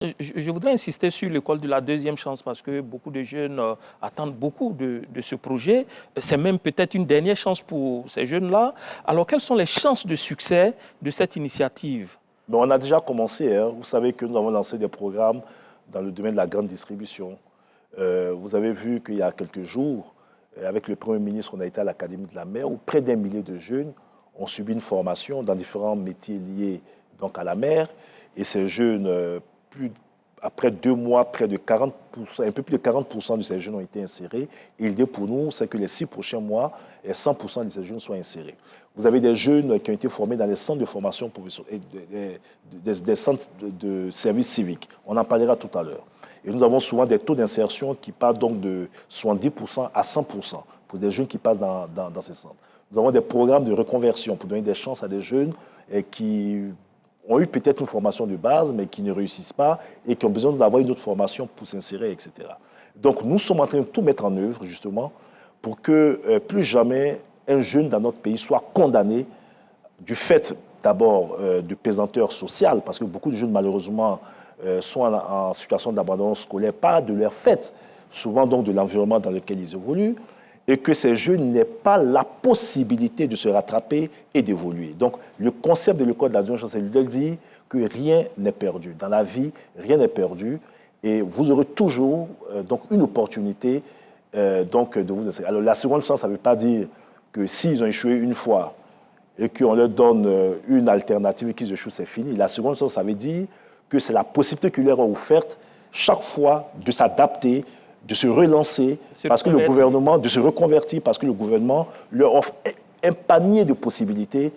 Je voudrais insister sur l'école de la deuxième chance parce que beaucoup de jeunes attendent beaucoup de ce projet. C'est même peut-être une dernière chance pour ces jeunes-là. Alors, quelles sont les chances de succès de cette initiative? Mais on a déjà commencé. Hein. Vous savez que nous avons lancé des programmes dans le domaine de la grande distribution. Vous avez vu qu'il y a quelques jours, avec le Premier ministre, on a été à l'Académie de la mer où près d'1 millier de jeunes ont subi une formation dans différents métiers liés donc, à la mer. Et ces jeunes, après 2 mois, près de 40%, un peu plus de 40% de ces jeunes ont été insérés. Et l'idée pour nous, c'est que les 6 prochains mois, 100% de ces jeunes soient insérés. Vous avez des jeunes qui ont été formés dans les centres de formation professionnelle, des centres de services civiques. On en parlera tout à l'heure. Et nous avons souvent des taux d'insertion qui partent donc de 70% à 100% pour des jeunes qui passent dans ces centres. Nous avons des programmes de reconversion pour donner des chances à des jeunes qui ont eu peut-être une formation de base, mais qui ne réussissent pas et qui ont besoin d'avoir une autre formation pour s'insérer, etc. Donc, nous sommes en train de tout mettre en œuvre, justement, pour que plus jamais un jeune dans notre pays soit condamné du fait, d'abord, de pesanteur sociale, parce que beaucoup de jeunes, malheureusement, sont en situation d'abandon scolaire, pas de leur fait, souvent donc de l'environnement dans lequel ils évoluent, et que ces jeunes n'aient pas la possibilité de se rattraper et d'évoluer. Donc, le concept de l'école de la deuxième chance, c'est de dire que rien n'est perdu. Dans la vie, rien n'est perdu, et vous aurez toujours donc une opportunité donc, de vous insérer. Alors, la seconde chance, ça ne veut pas dire que s'ils ont échoué une fois et qu'on leur donne une alternative et qu'ils échouent, c'est fini. La seconde chance, ça veut dire que c'est la possibilité qui leur est offerte chaque fois de s'adapter, de se relancer, parce que le gouvernement, de se reconvertir, parce que le gouvernement leur offre un panier de possibilités